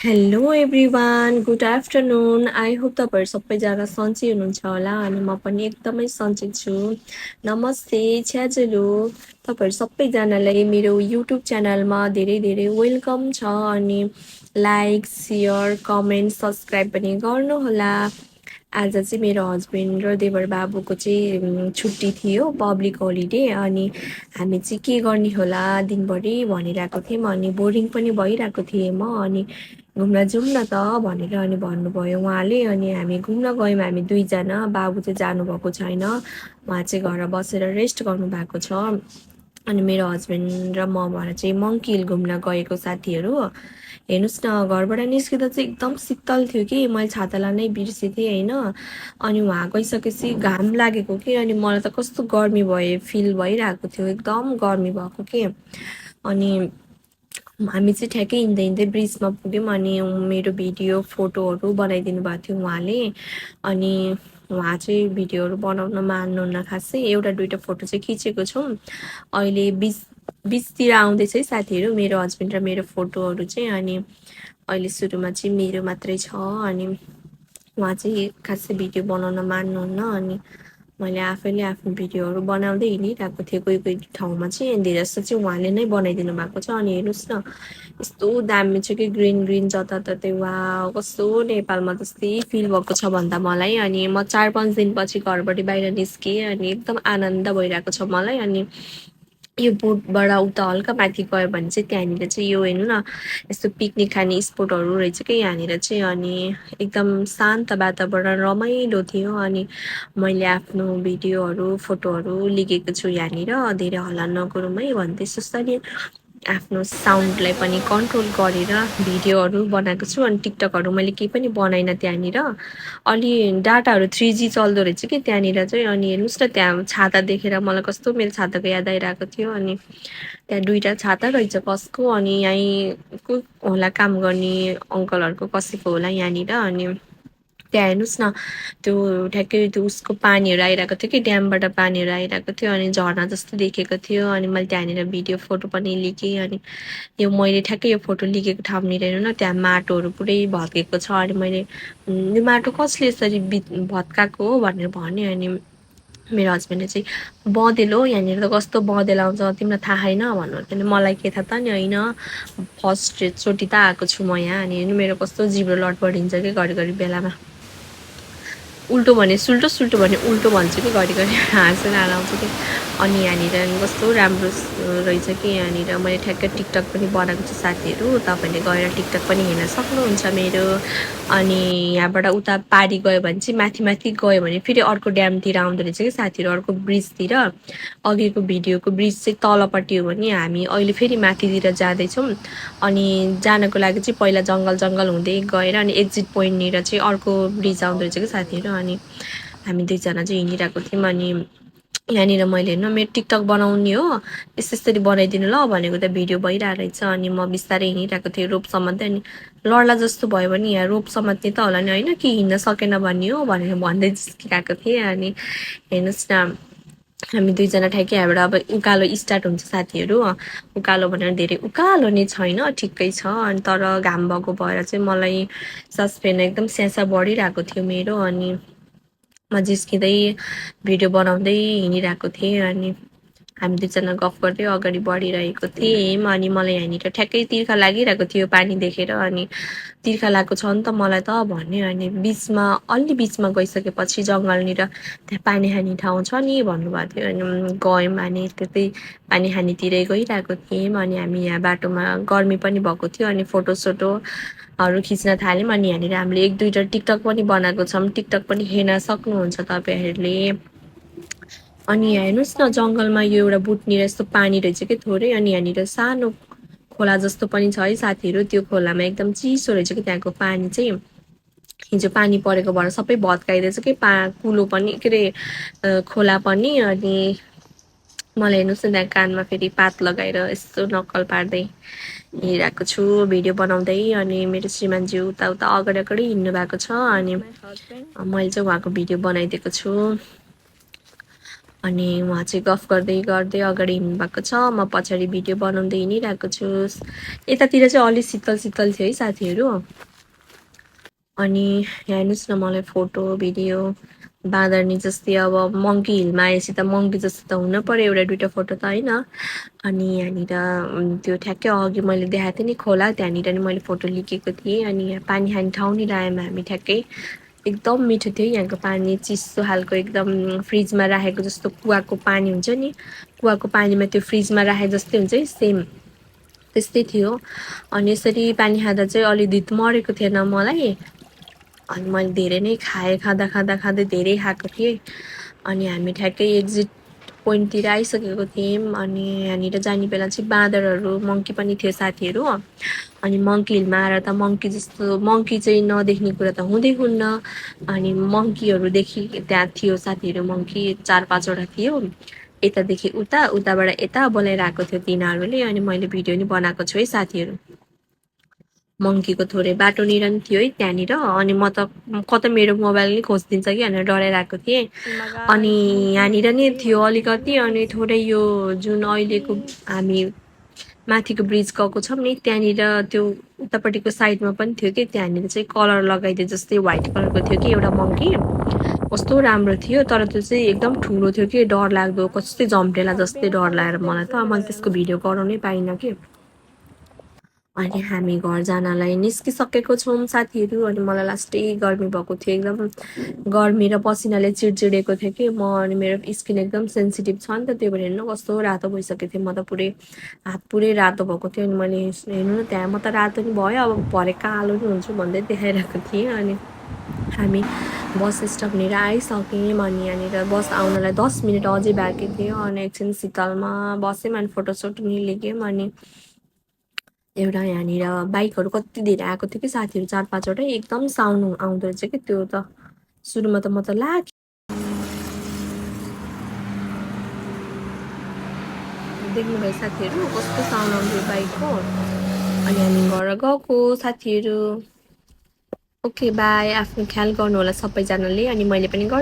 Hello everyone, good afternoon. I hope तपाईँहरू सबैजना सन्चै हुनुहुन्छ होला अनि म पनि एकदमै सन्चै छु। नमस्ते, छ्याजुलु। तपाईँहरू सबैजनालाई मेरो युट्युब च्यानलमा धेरै धेरै वेलकम छ अनि लाइक, सेयर, कमेन्ट, सब्सक्राइब पनि गर्नुहोला। आज चाहिँ मेरो हस्बेन्ड र देवर बाबुको चाहिँ छुट्टी थियो, पब्लिक होलिडे। अनि हामी चाहिँ के गर्ने होला दिनभरि भनिरहेको थियौँ अनि बोरिङ पनि भइरहेको थिएँ म। अनि घुम्न जाउँ न त भनेर अनि भन्नुभयो उहाँले। अनि हामी घुम्न गयौँ, हामी दुईजना। बाबु चाहिँ जानुभएको छैन, उहाँ चाहिँ घर बसेर रेस्ट गर्नुभएको छ। अनि मेरो हस्बेन्ड र म भएर चाहिँ मङ्की हिल घुम्न गएको साथीहरू। हेर्नुहोस् न, घरबाट निस्किँदा चाहिँ एकदम शीतल थियो कि मैले छाता लानै बिर्सेँ होइन। अनि वहाँ गइसकेपछि घाम लागेको कि अनि मलाई त कस्तो गर्मी फिल भइरहेको थियो, एकदम गर्मी भएको कि। अनि हामी चाहिँ ठ्याक्कै हिँड्दै हिँड्दै ब्रिजमा पुग्यौँ अनि मेरो भिडियो फोटोहरू बनाइदिनु भएको थियो उहाँले। अनि उहाँ चाहिँ भिडियोहरू बनाउन मान्नुहुन्न खासै, एउटा दुइटा फोटो चाहिँ खिचेको छौँ। अहिले बिचतिर आउँदैछ है साथीहरू मेरो हस्बेन्ड र मेरो फोटोहरू चाहिँ। अनि अहिले सुरुमा चाहिँ मेरो मात्रै छ अनि उहाँ चाहिँ खासै भिडियो बनाउन मान्नुहुन्न। अनि मैले आफैले आफ्नो भिडियोहरू बनाउँदै हिँडिरहेको थिएँ। कोही कोही ठाउँमा चाहिँ धेरै जस्तो चाहिँ उहाँले नै बनाइदिनु भएको छ। अनि हेर्नुहोस् न, यस्तो दामी छ कि ग्रिन ग्रिन जताततै। वा, कस्तो नेपालमा जस्तै फिल भएको छ भन्दा मलाई। अनि म 4-5 दिनपछि घरबाट बाहिर निस्केँ अनि एकदम आनन्द भइरहेको छ मलाई। अनि यो बोटबाट उता हल्का माथि गयो भने चाहिँ त्यहाँनिर चाहिँ यो हेर्नु न, यस्तो पिकनिक खाने स्पोटहरू रहेछ कि यहाँनिर चाहिँ। अनि एकदम शान्त वातावरण, रमाइलो थियो। अनि मैले आफ्नो भिडियोहरू फोटोहरू लिएको छु यहाँनिर। धेरै हल्ला नगरौँ है भन्दै सुस्तरी आफ्नो साउन्डलाई पनि कन्ट्रोल गरेर भिडियोहरू बनाएको छु। अनि टिकटकहरू मैले केही पनि बनाइनँ त्यहाँनिर। अलि डाटाहरू 3G चल्दो रहेछ कि त्यहाँनिर चाहिँ। अनि हेर्नुहोस् न, त्यहाँ छाता देखेर मलाई कस्तो मेरो छाताको याद आइरहेको थियो। अनि त्यहाँ दुईवटा छाता रहेछ कसको, अनि यहीँ को होला काम गर्ने अङ्कलहरूको कसैको होला यहाँनिर। अनि त्यहाँ हेर्नुहोस् न, त्यो ठ्याक्कै त्यो उसको पानीहरू आइरहेको थियो कि, ड्यामबाट पानीहरू आइरहेको थियो अनि झर्ना जस्तो देखेको थियो। अनि मैले त्यहाँनिर भिडियो फोटो पनि लिकेँ। अनि यो मैले ठ्याक्कै यो फोटो लिकेको ठाउँनिर हेर्नु न, त्यहाँ माटोहरू पुरै भत्केको छ। अनि मैले यो माटो कसले यसरी भत्काएको हो भनेर भने। अनि मेरो हस्बेन्डले चाहिँ बँदेल हो, यहाँनिर त कस्तो बँदेल आउँछ तिमीलाई थाहा छैन भन्नु। अनि मलाई के थाहा त नि, होइन फर्स्टचोटि त आएको छु म यहाँ। अनि मेरो कस्तो जिब्रो लटपटिन्छ कि घरिघरि बेलामा, उल्टो भने सुल्टो, सुल्टो भने उल्टो भन्छु कि घरिघरि हाँसेर आउँछ कि। अनि यहाँनिर कस्तो राम्रो रहेछ कि यहाँनिर। मैले ठ्याक्कै टिकटक पनि बनाएको छु साथीहरू, तपाईँले गएर टिकटक पनि हेर्न सक्नुहुन्छ मेरो। अनि यहाँबाट उता पारी गयो भने चाहिँ माथि माथि गयो भने फेरि अर्को ड्यामतिर आउँदो रहेछ कि साथीहरू, अर्को ब्रिजतिर। अघिको भिडियोको ब्रिज चाहिँ तलपट्टि हो भने हामी अहिले फेरि माथितिर जाँदैछौँ। अनि जानको लागि चाहिँ पहिला जङ्गल जङ्गल हुँदै गएर अनि एक्जिट पोइन्टनिर चाहिँ अर्को ब्रिज आउँदो रहेछ कि साथीहरू। अनि हामी दुईजना चाहिँ हिँडिरहेको थियौँ। अनि यहाँनिर मैले हेर्नु मेरो टिकटक बनाउने हो, यसरी बनाइदिनु ल भनेको त भिडियो भइरहेको रहेछ। अनि म बिस्तारै हिँडिरहेको थिएँ रोप समात्दै। अनि लड्ला जस्तो भयो भने यहाँ रोप समात्ने त होला नि होइन, कि हिँड्न सकेन भन्ने हो भनेर भन्दै जिस्किरहेको थिएँ। अनि हेर्नुहोस् न, हामी दुईजना ठ्याक्कै यहाँबाट अब उकालो स्टार्ट हुन्छ साथीहरू। उकालो भनेर धेरै उकालो नै छैन, ठिकै छ। अनि तर घाम भएको भएर चाहिँ मलाई सास फेर्न एकदम स्यासा बढिरहेको थियो मेरो। अनि म जिस्किँदै भिडियो बनाउँदै हिँडिरहेको थिएँ। अनि हामी दुईजना गफ गर्दै अगाडि बढिरहेको थियौँ। अनि मलाई यहाँनिर ठ्याक्कै तिर्खा लागिरहेको थियो पानी देखेर। अनि तिर्खा लागेको छ नि त मलाई त भन्यो। अनि बिचमा अलि बिचमा गइसकेपछि जङ्गलनिर त्यहाँ पानी खाने ठाउँ छ नि भन्नुभएको थियो। अनि गयौँ, अनि त्यतै पानी खानेतिरै गइरहेको थियौँ। अनि हामी यहाँ बाटोमा गर्मी पनि भएको थियो अनि फोटोसोटोहरू खिच्न थाल्यौँ। अनि यहाँनिर हामीले 1-2टा टिकटक पनि बनाएको छौँ, टिकटक पनि हेर्न सक्नुहुन्छ तपाईँहरूले। अनि यहाँ हेर्नुहोस् न, जङ्गलमा यो एउटा बुट्निर यस्तो पानी रहेछ कि थोरै। अनि यहाँनिर सानो खोला जस्तो पनि छ है साथीहरू। त्यो खोलामा एकदम चिसो रहेछ कि त्यहाँको पानी चाहिँ। हिजो पानी परेको भएर सबै भत्काइदिएछ कि कुलो पनि, के अरे खोला पनि। अनि मलाई हेर्नुहोस् न, त्यहाँ कानमा फेरि पात लगाएर यस्तो नक्कल पार्दै हिँडिरहेको छु भिडियो बनाउँदै। अनि मेरो श्रीमानज्यू उता उता अगाडि अगाडि हिँड्नु भएको छ। अनि मैले चाहिँ उहाँको भिडियो बनाइदिएको छु। अनि उहाँ चाहिँ गफ गर्दै गर्दै अगाडि हिँड्नुभएको छ, म पछाडि भिडियो बनाउँदै हिँडिरहेको छु। यतातिर चाहिँ अलि शीतल शीतल थियो है साथीहरू। अनि हेर्नुहोस् न मलाई फोटो भिडियो बाँदरनी जस्तै अब मङ्की हिलमा आएपछि त मङ्की जस्तो त हुन पर्यो एउटा दुइटा फोटो त होइन। अनि यहाँनिर त्यो ठ्याक्कै अघि मैले देखाएको थिएँ नि खोला, त्यहाँनिर नि मैले फोटो लिकेको थिएँ। अनि यहाँ पानी खाने ठाउँ नि आयौँ हामी ठ्याक्कै। एकदम मिठो थियो यहाँको पानी, चिसो खालको एकदम फ्रिजमा राखेको जस्तो कुवाको पानी हुन्छ नि, कुवाको पानीमा त्यो फ्रिजमा राखे जस्तै हुन्छ है सेम त्यस्तै थियो। अनि यसरी पानी खाँदा चाहिँ अलि धित मरेको थिएन मलाई। अनि मैले धेरै नै खाएँ, खाँदा खाँदा खाँदै धेरै खाएको थिएँ। अनि हामी ठ्याक्कै एक्जिट पोइन्टतिर आइसकेको थियौँ। अनि यहाँनिर जाने बेला चाहिँ बाँदरहरू मङ्की पनि थियो साथीहरू। अनि मङ्की हिलमा आएर त मङ्की जस्तो मङ्की चाहिँ नदेख्ने कुरा त हुँदै हुन्न। अनि मङ्कीहरू देखि त्यहाँ थियो साथीहरू, मङ्की 4-5वटा थियो, यतादेखि उता उताबाट यता बोलाइरहेको थियो तिनीहरूले। अनि मैले भिडियो नि बनाएको छु है साथीहरू। मङ्कीको थोरै बाटोनिर नि थियो है त्यहाँनिर। अनि म त कता मेरो मोबाइल नि खोजिदिन्छ कि भनेर डराइरहेको थिएँ। अनि यहाँनिर नि थियो अलिकति। अनि थोरै यो जुन अहिलेको हामी माथिको ब्रिज गएको छौँ नि त्यहाँनिर त्यो उतापट्टिको साइडमा पनि थियो कि, त्यहाँनिर चाहिँ कलर लगाइदिए जस्तै व्हाइट कलरको थियो कि एउटा मङ्की, कस्तो राम्रो थियो। तर त्यो चाहिँ एकदम ठुलो थियो कि डरलाग्दो, कस्तै जम्टेला जस्तै डर लागेर मलाई त मैले त्यसको भिडियो गराउनै पाइनँ कि। अनि हामी घर जानलाई निस्किसकेको छौँ साथीहरू। अनि मलाई लास्टै गर्मी भएको थियो, एकदम गर्मी र पसिनाले चिडचिडेको थियो कि म। अनि मेरो स्किन एकदम सेन्सिटिभ छ नि त, त्यही भएर हेर्नु कस्तो रातो भइसकेको थियो। म त पुरै हात पुरै रातो भएको थियो। अनि मैले हेर्नु न त्यहाँ म त रातो नि भयो, अब भरे कालो नि हुन्छु भन्दै देखाइरहेको थिएँ। अनि हामी बस स्टपनिर आइसक्यौँ। अनि यहाँनिर बस आउनलाई 10 मिनट अझै बाँकी थियो। अनि एकछिन शीतलमा बस्यौँ, अनि फोटोसोट नि लियौँ। अनि एउटा यहाँनिर बाइकहरू कति धेरै आएको थियो कि साथीहरू, 4-5वटै एकदम साउन्ड आउँदो रहेछ कि त्यो त। सुरुमा त म त देख्नुभयो साथीहरू कस्तो साउन्ड आउँथ्यो बाइकको। अनि हामी घर गएको साथीहरू। ओके बाई, आफ्नो ख्याल गर्नु होला सबैजनाले। अनि मैले पनि